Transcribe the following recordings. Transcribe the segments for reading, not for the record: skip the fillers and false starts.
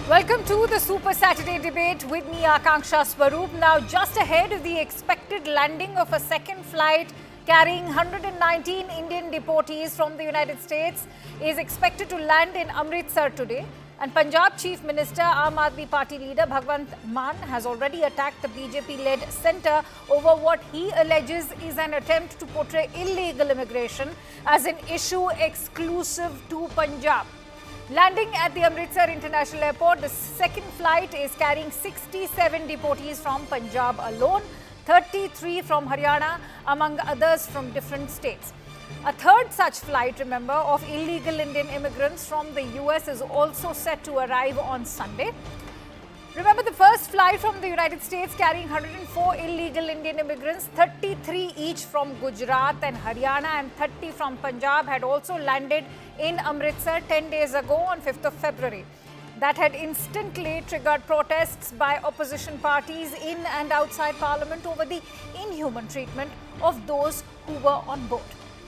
Welcome to the Super Saturday debate with me, Akanksha Swaroop. Now, just ahead of the expected landing of a second flight carrying 119 Indian deportees from the United States is expected to land in Amritsar today. And Punjab Chief Minister, Aam Aadmi Party leader Bhagwant Mann has already attacked the BJP-led centre over what he alleges is an attempt to portray illegal immigration as an issue exclusive to Punjab. Landing at the Amritsar International Airport, the second flight is carrying 67 deportees from Punjab alone, 33 from Haryana, among others from different states. A third such flight, remember, of illegal Indian immigrants from the US is also set to arrive on Sunday. Remember, the first flight from the United States carrying 104 illegal Indian immigrants, 33 each from Gujarat and Haryana and 30 from Punjab, had also landed in Amritsar 10 days ago on 5th of February. That had instantly triggered protests by opposition parties in and outside Parliament over the inhuman treatment of those who were on board.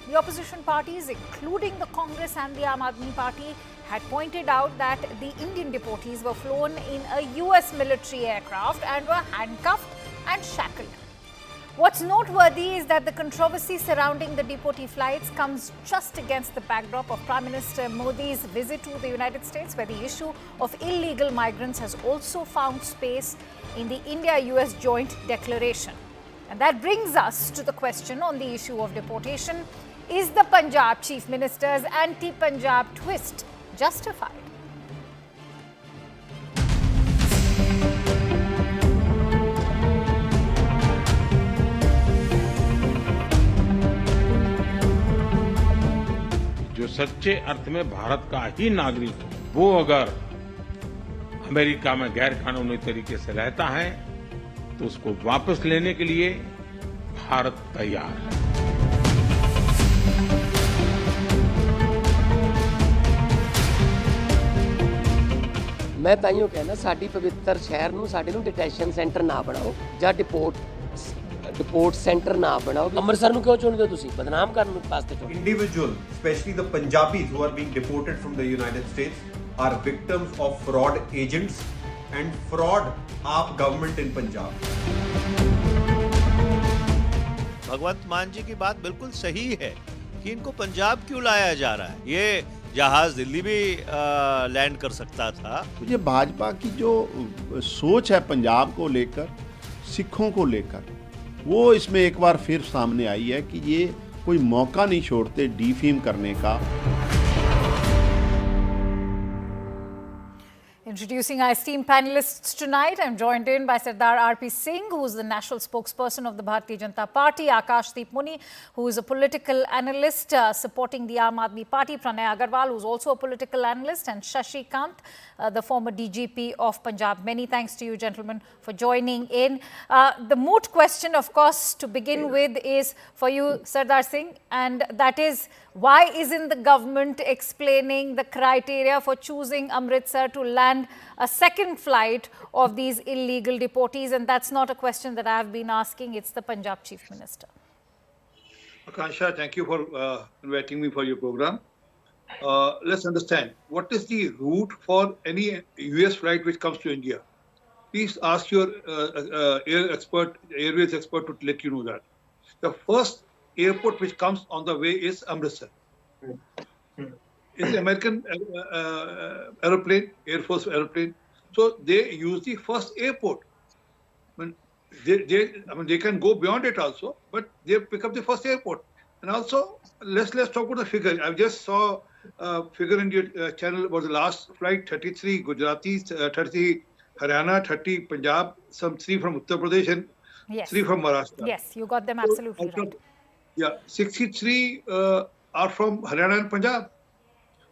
The opposition parties, including the Congress and the Aam Aadmi Party, had pointed out that the Indian deportees were flown in a US military aircraft and were handcuffed and shackled. What's noteworthy is that the controversy surrounding the deportee flights comes just against the backdrop of Prime Minister Modi's visit to the United States, where the issue of illegal migrants has also found space in the India-US joint declaration. And that brings us to the question on the issue of deportation. Is the Punjab Chief Minister's anti-Punjab twist justified? जो सच्चे अर्थ में भारत का ही नागरिक हो, वो अगर America में गैर कानूनी तरीके से रहता है तो उसको वापस लेने के लिए भारत तैयार है। मैं ताइयों कहना साडी पवित्र शहर ਨੂੰ ਸਾਡੇ ਨੂੰ डिटेशन सेंटर ना बनाओ ਜਾਂ डिपोर्ट सेंटर ना बनाओ। ਅੰਮ੍ਰਿਤਸਰ ਨੂੰ ਕਿਉਂ ਚੁਣਦੇ ਹੋ ਤੁਸੀਂ? ਬਦਨਾਮ ਕਰਨ ਵਾਸਤੇ ਚੁਣਦੇ। Individual, especially the Punjabis who are being deported from the United States, are victims of fraud agents and fraud AAP government in Punjab. भगवंत मान जी की बात बिल्कुल सही है कि इनको पंजाब क्यों लाया जा रहा है। ये जहाज दिल्ली भी लैंड कर सकता था। ये भाजपा की जो सोच है पंजाब को लेकर, सिखों को लेकर, वो इसमें एक बार फिर सामने आई है कि ये कोई मौका नहीं छोड़ते डिफेम करने का। Introducing our esteemed panelists tonight, I'm joined in by Sardar R.P. Singh, who is the national spokesperson of the Bharatiya Janata Party, Akashdeep Muni, who is a political analyst supporting the Aam Aadmi Party, Pranay Agarwal, who is also a political analyst, and Shashi Kant, the former DGP of Punjab. Many thanks to you, gentlemen, for joining in. The moot question, of course, to begin with is for you, Sardar Singh, and that is, why isn't the government explaining the criteria for choosing Amritsar to land a second flight of these illegal deportees? And that's not a question that I have been asking, it's the Punjab Chief Minister. Akansha, thank you for inviting me for your program. Let's understand, what is the route for any US flight which comes to India? Please ask your airways expert to let you know that. The first airport which comes on the way is Amritsar. It's an American aeroplane, Air Force aeroplane. So they use the first airport. They can go beyond it also, but they pick up the first airport. And also, let's talk about the figure. I just saw a figure in your channel about the last flight: 33 Gujaratis, 30 Haryana, 30 Punjab, some 3 from Uttar Pradesh, and 3 from Maharashtra. Yes, you got them absolutely right. Yeah, 63 are from Haryana and Punjab.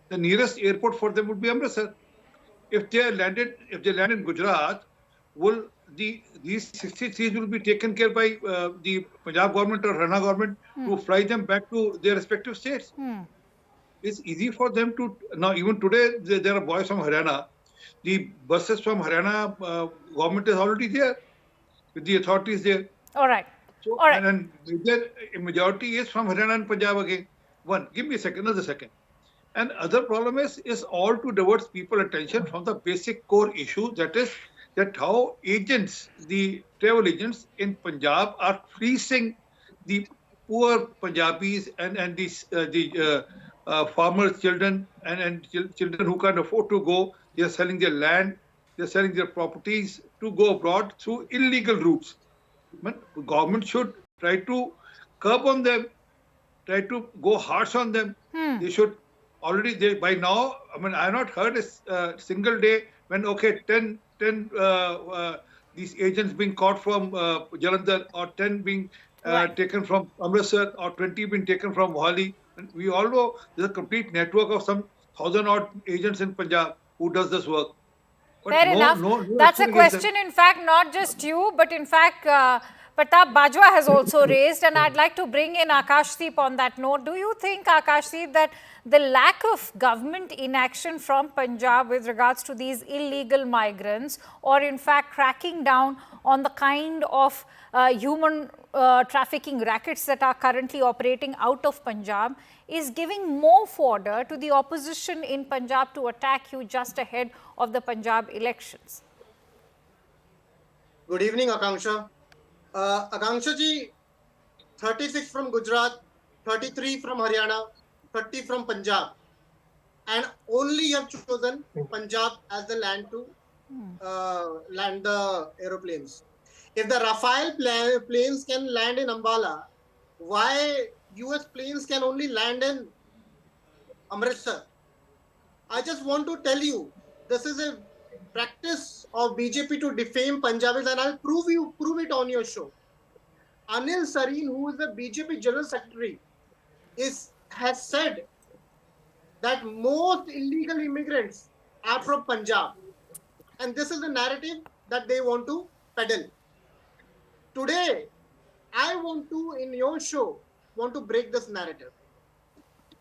The nearest airport for them would be Amritsar. If they land in Gujarat, these 63 will be taken care by the Punjab government or Haryana government to fly them back to their respective states. It's easy for them to now. Even today, there are boys from Haryana. The buses from Haryana government is already there with the authorities there. All right. So, all right. And a majority is from Haryana and Punjab again. One, give me a second, another second. And other problem is all to divert people attention from the basic core issue, that is that how agents, the travel agents in Punjab, are fleecing the poor Punjabis and the farmers' children and children who can't afford to go. They are selling their land, they are selling their properties to go abroad through illegal routes. But government should try to curb on them, try to go harsh on them. They should already, by now, I mean, I have not heard a single day when, okay, 10 these agents being caught from Jalandhar, or 10 being taken from Amritsar, or 20 being taken from Mohali. And we all know there's a complete network of some 1,000 odd agents in Punjab who does this work. But Fair enough. That's a action against them. question, in fact, not just you, but in fact, Pratap Bajwa has also raised, and I'd like to bring in Akashdeep on that note. Do you think, Akashdeep, that the lack of government inaction from Punjab with regards to these illegal migrants, or in fact cracking down on the kind of human trafficking rackets that are currently operating out of Punjab, is giving more fodder to the opposition in Punjab to attack you just ahead of the Punjab elections? Good evening, Akanksha. Akanksha ji, 36 from Gujarat, 33 from Haryana, 30 from Punjab, and only you have chosen Punjab as the land to land the aeroplanes. If the Rafale planes can land in Ambala, why US planes can only land in Amritsar? I just want to tell you, this is a practice of BJP to defame Punjabis, and I'll prove it on your show. Anil Sareen, who is the BJP General Secretary, has said that most illegal immigrants are from Punjab, and this is the narrative that they want to peddle. Today, I want to, in your show, break this narrative.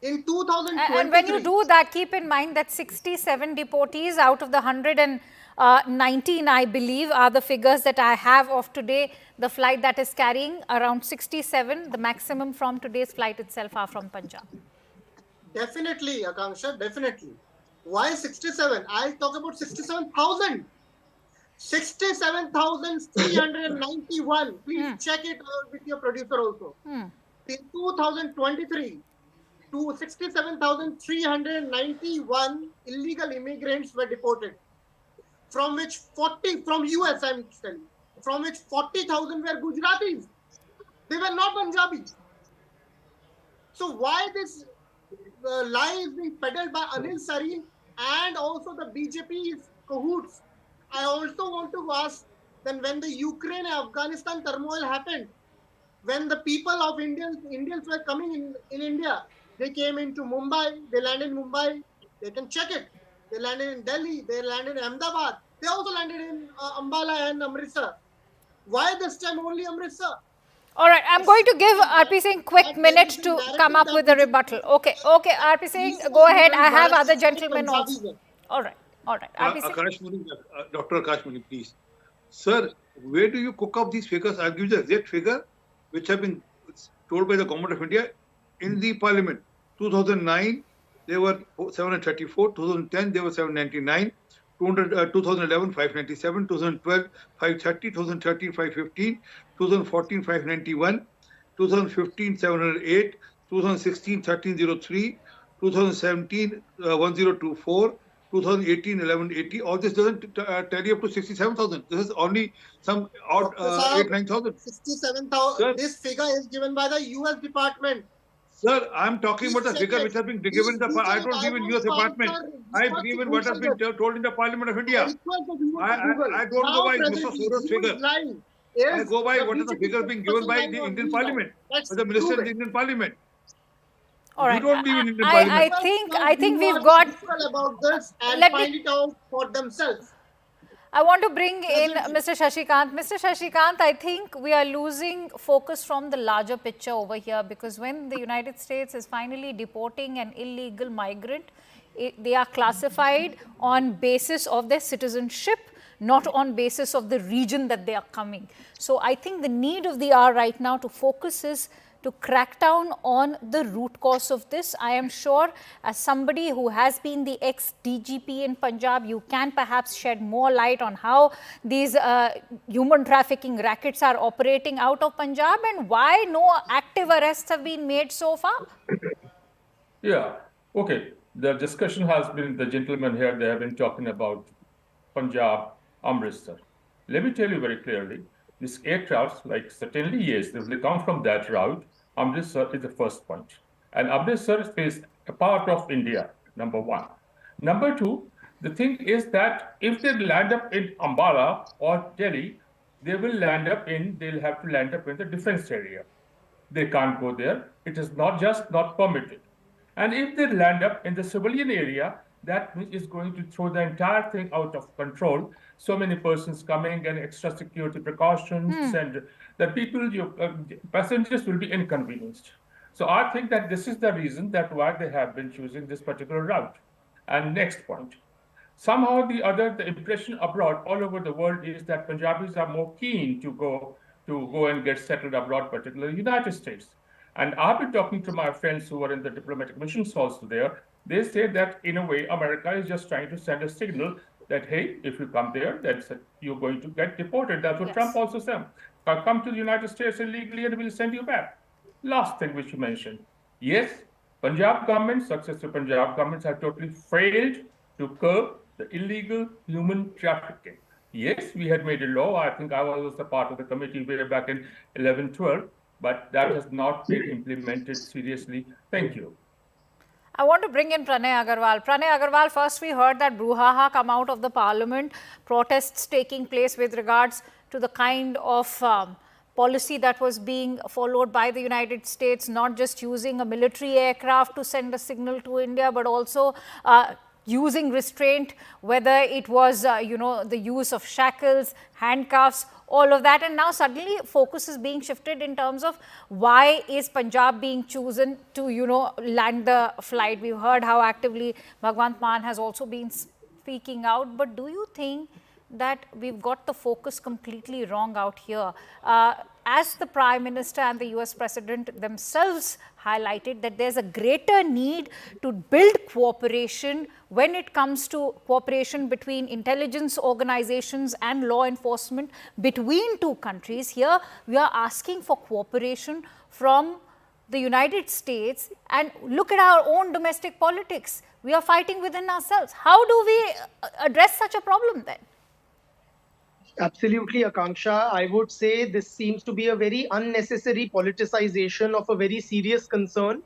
In 2023, and when you do that, keep in mind that 67 deportees out of the 119, I believe, are the figures that I have of today. The flight that is carrying around 67, the maximum from today's flight itself are from Punjab. Definitely, Akanksha, definitely. Why 67? I'll talk about 67,000. 67,391. Please check it with your producer also. In 2023, to 67,391 illegal immigrants were deported, from which 40 from US, I'm telling you, from which 40,000 were Gujaratis. They were not Punjabis. So why this lie is being peddled by Anil Sareen and also the BJP's cahoots? I also want to ask, then when the Ukraine and Afghanistan turmoil happened, when the people of Indians were coming in India, they came into Mumbai, they landed in Mumbai, they can check it. They landed in Delhi, they landed in Ahmedabad, they also landed in Ambala and Amritsar. Why this time only Amritsar? All right, I'm going to give RP Singh quick minute to come up with a rebuttal. Okay, RP Singh, go ahead. I have other gentlemen also. All right. RP Singh. Akash Muni, Dr. Akash Muni, please. Sir, where do you cook up these figures? I'll give you the exact figure which have been told by the government of India in the parliament. 2009, they were 734. 2010, they were 799. 2011, 597. 2012, 530. 2013, 515. 2014, 591. 2015, 708. 2016, 1303. 2017, 1024. 2018, 1180. All this doesn't tally up to 67,000. This is only some odd 8,000-9,000. 67,000. This figure is given by the US Department. Sir, I'm talking about the figure which has been given in the. I don't give in US Department. I give in what has been told in the Parliament of India. I don't go by Mr. Soros' figure. I go by what is the figure being given by the Indian Parliament, by the Minister of the Indian Parliament. All right. You don't live in Indian Parliament. I think we've got. About this and find it out for themselves. I want to bring in Mr. Shashikant. Mr. Shashikant, I think we are losing focus from the larger picture over here, because when the United States is finally deporting an illegal migrant, they are classified on basis of their citizenship, not on basis of the region that they are coming. So I think the need of the hour right now to focus is to crack down on the root cause of this? I am sure as somebody who has been the ex-DGP in Punjab, you can perhaps shed more light on how these human trafficking rackets are operating out of Punjab and why no active arrests have been made so far? Yeah, okay. The discussion has been, the gentlemen here, they have been talking about Punjab, Amritsar. Let me tell you very clearly, these aircrafts, like certainly yes, they come from that route. Amritsar is the first point. And Amritsar is a part of India, number one. Number two, the thing is that if they land up in Ambala or Delhi, they'll have to land up in the defense area. They can't go there. It is not permitted. And if they land up in the civilian area, that is going to throw the entire thing out of control. So many persons coming and extra security precautions, and the passengers will be inconvenienced. So I think that this is the reason that why they have been choosing this particular route. And next point, somehow the impression abroad all over the world is that Punjabis are more keen to go and get settled abroad, particularly United States. And I've been talking to my friends who are in the diplomatic missions also there. They say that in a way, America is just trying to send a signal that, hey, if you come there, you're going to get deported. That's what Trump also said. Come to the United States illegally and we'll send you back. Last thing which you mentioned. Yes, Punjab government, successive Punjab governments have totally failed to curb the illegal human trafficking. Yes, we had made a law. I think I was a part of the committee way back in 11-12. But that has not been implemented seriously. Thank you. I want to bring in Pranay Agarwal. Pranay Agarwal, first we heard that brouhaha come out of the parliament, protests taking place with regards to the kind of policy that was being followed by the United States, not just using a military aircraft to send a signal to India, but also using restraint, whether it was, the use of shackles, handcuffs, all of that. And now suddenly focus is being shifted in terms of why is Punjab being chosen to, land the flight. We've heard how actively Bhagwant Mann has also been speaking out. But do you think that we've got the focus completely wrong out here? As the Prime Minister and the US President themselves highlighted that there's a greater need to build cooperation when it comes to cooperation between intelligence organizations and law enforcement between two countries. Here, we are asking for cooperation from the United States, and look at our own domestic politics. We are fighting within ourselves. How do we address such a problem then? Absolutely, Akanksha. I would say this seems to be a very unnecessary politicization of a very serious concern,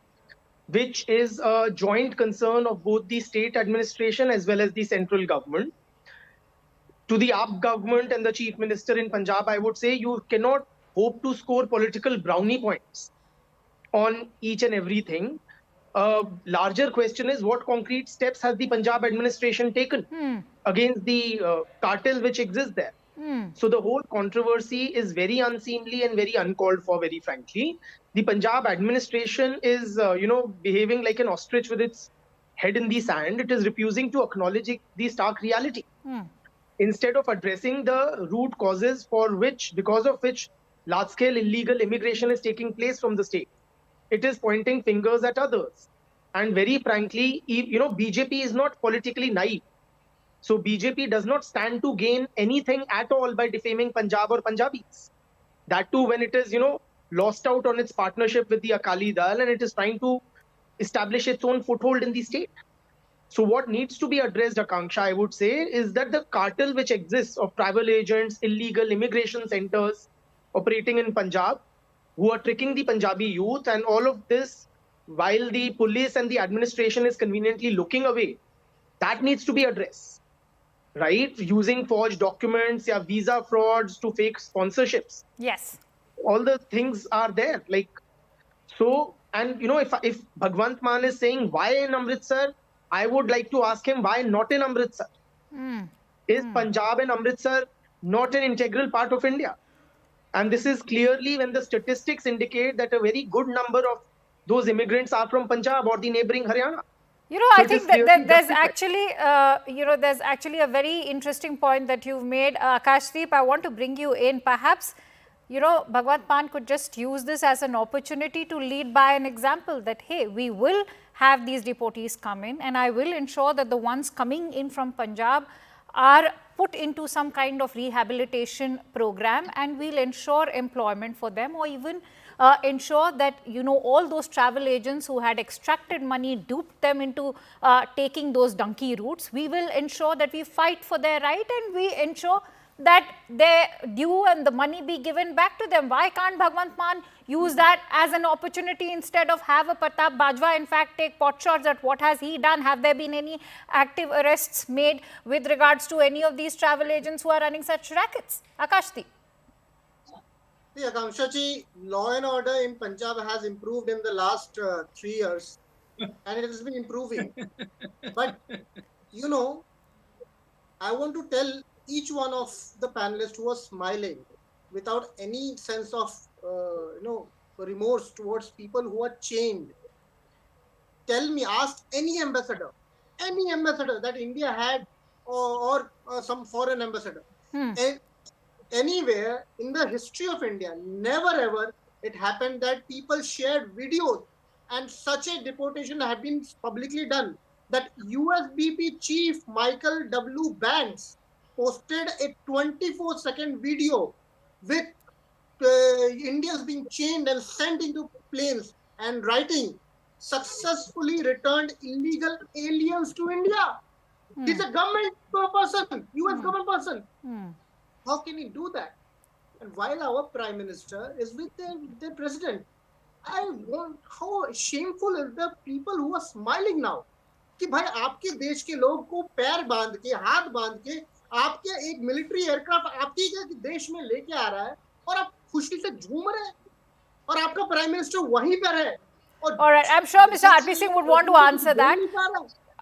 which is a joint concern of both the state administration as well as the central government. To the AAP government and the Chief Minister in Punjab, I would say you cannot hope to score political brownie points on each and everything. A larger question is what concrete steps has the Punjab administration taken against the cartel which exists there? So the whole controversy is very unseemly and very uncalled for, very frankly. The Punjab administration is, behaving like an ostrich with its head in the sand. It is refusing to acknowledge the stark reality. Instead of addressing the root causes because of which large-scale illegal immigration is taking place from the state, it is pointing fingers at others. And very frankly, BJP is not politically naive. So BJP does not stand to gain anything at all by defaming Punjab or Punjabis. That too when it is, lost out on its partnership with the Akali Dal and it is trying to establish its own foothold in the state. So what needs to be addressed, Akanksha, I would say, is that the cartel which exists of travel agents, illegal immigration centers operating in Punjab, who are tricking the Punjabi youth, and all of this while the police and the administration is conveniently looking away, that needs to be addressed. Right? Using forged documents, visa frauds to fake sponsorships. Yes. All the things are there. If Bhagwant Mann is saying why in Amritsar, I would like to ask him why not in Amritsar? Is Punjab and Amritsar not an integral part of India? And this is clearly when the statistics indicate that a very good number of those immigrants are from Punjab or the neighboring Haryana. I think that there's actually a very interesting point that you've made. Akashdeep, I want to bring you in. Perhaps, Bhagwant Mann could just use this as an opportunity to lead by an example that, hey, we will have these deportees come in, and I will ensure that the ones coming in from Punjab are put into some kind of rehabilitation program, and we'll ensure employment for them, or even ensure that, all those travel agents who had extracted money, duped them into taking those donkey routes. We will ensure that we fight for their right, and we ensure that their due and the money be given back to them. Why can't Bhagwant Mann use that as an opportunity instead of have a Pratap Bajwa in fact take pot shots at what has he done? Have there been any active arrests made with regards to any of these travel agents who are running such rackets? Akashdeep. See, Akanksha ji, law and order in Punjab has improved in the last 3 years, and it has been improving. But, I want to tell each one of the panelists who was smiling without any sense of, remorse towards people who are chained. Ask any ambassador that India had, or some foreign ambassador. And anywhere in the history of India, never ever it happened that people shared videos and such a deportation had been publicly done. That USBP chief Michael W. Banks posted a 24-second video with Indians being chained and sent into planes and writing, "Successfully returned illegal aliens to India." He's a government person, US government person. How can he do that? And while our prime minister is with the president, how shameful is the people who are smiling now? कि भाई आपके देश के लोग को पैर बांध के, हाथ बांध के, आपके एक मिलिट्री एयरक्राफ्ट आपके देश में लेके आ रहा है, और आप खुशी से झूम रहे हैं, और आपका प्राइम मिनिस्टर वहीं पर है. All right, I'm sure Mr. R.P. Singh would want to answer that.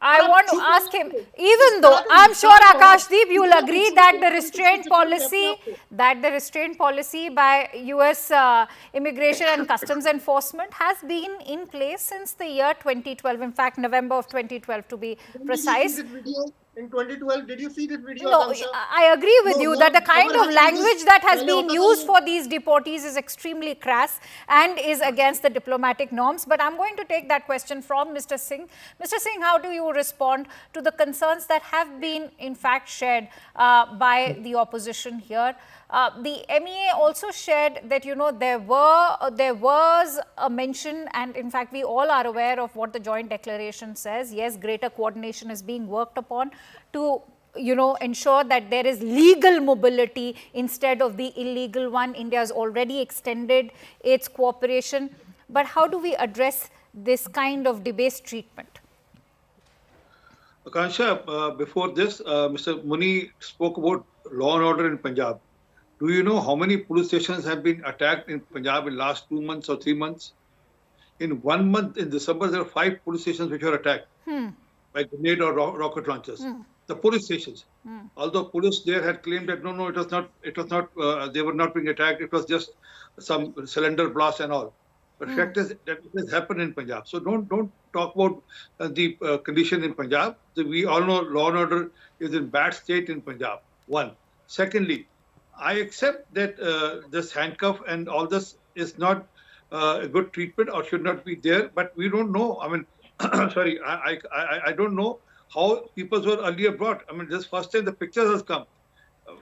I want to ask him, even though I'm sure, Akashdeep, you'll agree that the restraint policy by US Immigration and Customs Enforcement has been in place since the year 2012. In fact, November of 2012 to be precise. In 2012, did you see this video? No, I agree with you that the kind of language that has been used for these deportees is extremely crass and is against the diplomatic norms. But I'm going to take that question from Mr. Singh. Mr. Singh, how do you respond to the concerns that have been in fact shared by the opposition here? The MEA also shared that, there was a mention, and in fact we all are aware of what the joint declaration says. Yes, greater coordination is being worked upon to ensure that there is legal mobility instead of the illegal one. India has already extended its cooperation. But how do we address this kind of debased treatment? Akansha, before this, Mr. Muni spoke about law and order in Punjab. Do you know how many police stations have been attacked in Punjab in the last 2 months or 3 months? In 1 month, in December, there were 5 police stations which were attacked by grenade or rocket launchers. The police stations. Although police there had claimed that no, it was not. They were not being attacked. It was just some cylinder blast and all. But fact is that it has happened in Punjab. So don't talk about the condition in Punjab. We all know law and order is in bad state in Punjab. One. Secondly, I accept that this handcuff and all this is not a good treatment or should not be there, but we don't know. I mean, sorry, I don't know how people were earlier brought. I mean, this first time the pictures has come.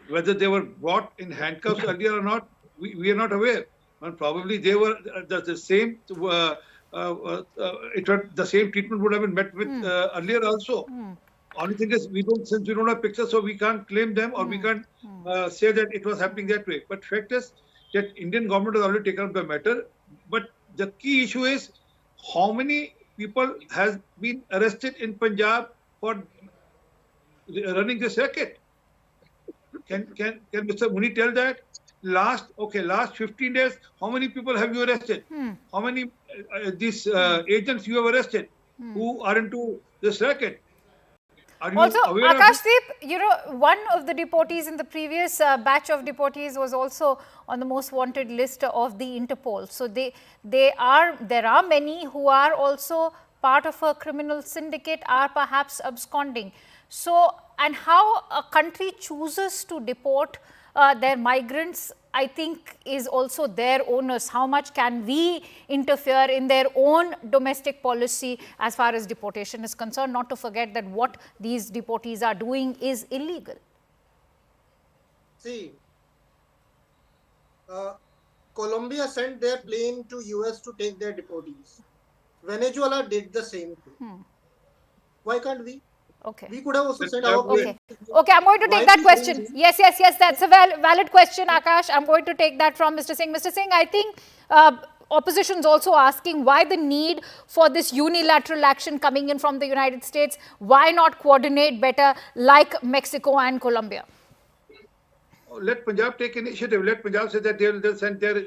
Whether they were brought in handcuffs earlier or not, we are not aware. And probably they were the same. The same treatment would have been met with earlier also. Only thing is, since we don't have pictures, so we can't claim them or we can't say that it was happening that way. But fact is that Indian government has already taken up the matter. But the key issue is how many people has been arrested in Punjab for running this racket. Can Mr. Muni tell that? Last 15 days, how many people have you arrested? How many these agents you have arrested who are into this racket? Also, Akashdeep, one of the deportees in the previous batch of deportees was also on the most wanted list of the Interpol. So there are many who are also part of a criminal syndicate, are perhaps absconding. So, and how a country chooses to deport their migrants I think, is also their onus. How much can we interfere in their own domestic policy as far as deportation is concerned, not to forget that what these deportees are doing is illegal? See, Colombia sent their plane to US to take their deportees. Venezuela did the same thing. Why can't we? Okay. We could have also sent our plane. Okay, I'm going to take that question. Yes, that's a valid question, Akash. I'm going to take that from Mr. Singh. Mr. Singh, I think opposition's also asking why the need for this unilateral action coming in from the United States. Why not coordinate better like Mexico and Colombia? Let Punjab take initiative. Let Punjab say that they'll send their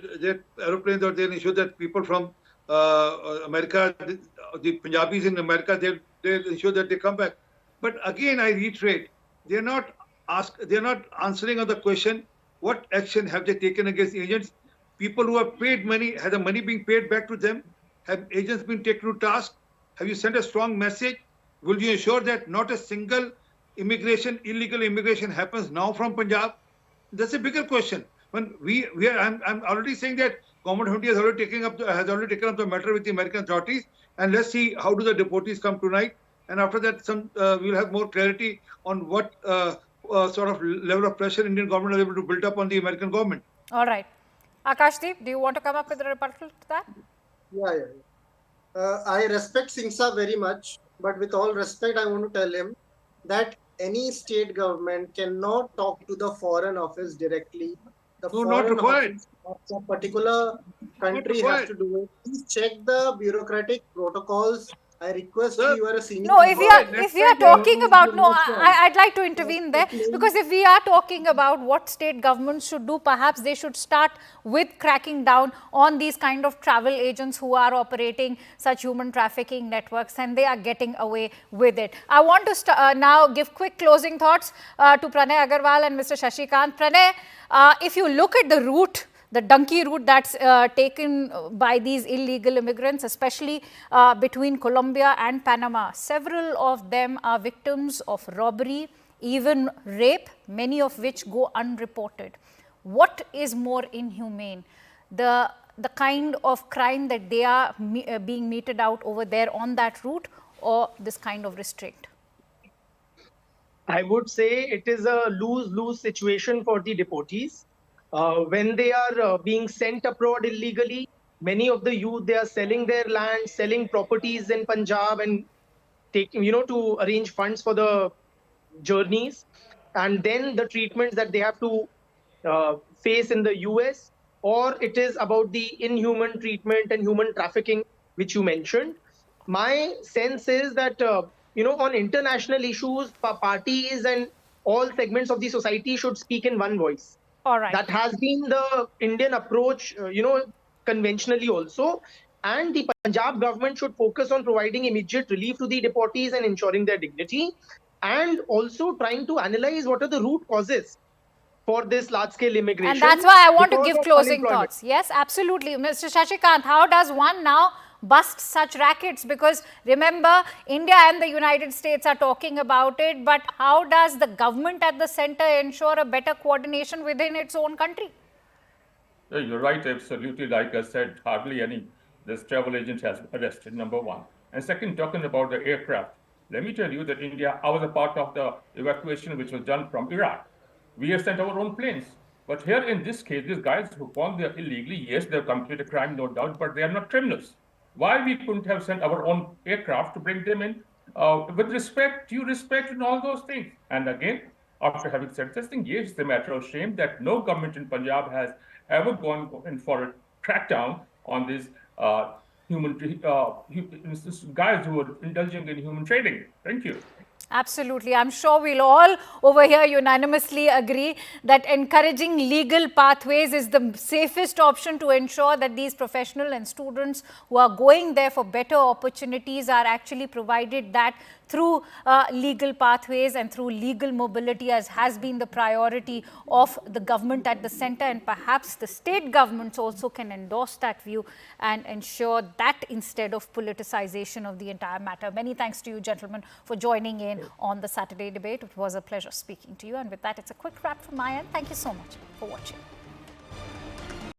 aeroplanes, or they'll ensure that people from America, the Punjabis in America, they'll ensure that they come back. But again, I reiterate, they're not answering on the question, what action have they taken against agents? People who have paid money, has the money being paid back to them? Have agents been taken to task? Have you sent a strong message? Will you ensure that not a single illegal immigration happens now from Punjab? That's a bigger question. When I'm already saying that government of India has already taken up the matter with the American authorities, and let's see how do the deportees come tonight. And after that, we'll have more clarity on what sort of level of pressure Indian government is able to build up on the American government. All right. Akashdeep, do you want to come up with a rebuttal to that? Yeah. I respect Singsa very much, but with all respect, I want to tell him that any state government cannot talk to the foreign office directly. The foreign office of a particular country has to do it. Please check the bureaucratic protocols. I request you are a senior. No, if we are talking about, I'd like to intervene there, because if we are talking about what state governments should do, perhaps they should start with cracking down on these kind of travel agents who are operating such human trafficking networks, and they are getting away with it. I want to now give quick closing thoughts to Pranay Agarwal and Mr. Shashikant. Pranay, if you look at the route, the donkey route that's taken by these illegal immigrants, especially between Colombia and Panama, several of them are victims of robbery, even rape, many of which go unreported. What is more inhumane? The kind of crime that they are being meted out over there on that route, or this kind of restraint? I would say it is a lose-lose situation for the deportees. When they are being sent abroad illegally, many of the youth, they are selling their land, selling properties in Punjab, and taking, to arrange funds for the journeys. And then the treatments that they have to face in the US, or it is about the inhuman treatment and human trafficking, which you mentioned. My sense is that, on international issues, parties and all segments of the society should speak in one voice. All right. That has been the Indian approach, conventionally also. And the Punjab government should focus on providing immediate relief to the deportees and ensuring their dignity, and also trying to analyze what are the root causes for this large-scale immigration. And that's why I want to give closing thoughts. Yes, absolutely. Mr. Shashikant, how does one now bust such rackets? Because remember, India and the United States are talking about it, but how does the government at the center ensure a better coordination within its own country? Yeah, you're right, absolutely. Like I said, hardly any this travel agent has arrested, number one. And second, talking about the aircraft, let me tell you that I was a part of the evacuation which was done from Iraq. We have sent our own planes. But here in this case, these guys who come there illegally, yes, they've committed a crime, no doubt, but they are not criminals. Why we couldn't have sent our own aircraft to bring them in with respect, due respect, and all those things? And again, after having said this thing, yes, it's a matter of shame that no government in Punjab has ever gone in for a crackdown on these guys who are indulging in human trading. Thank you. Absolutely. I'm sure we'll all over here unanimously agree that encouraging legal pathways is the safest option to ensure that these professionals and students who are going there for better opportunities are actually provided that through legal pathways and through legal mobility, as has been the priority of the government at the center, and perhaps the state governments also can endorse that view and ensure that instead of politicization of the entire matter. Many thanks to you, gentlemen, for joining in on the Saturday debate. It was a pleasure speaking to you, and with that, it's a quick wrap from my end. Thank you so much for watching.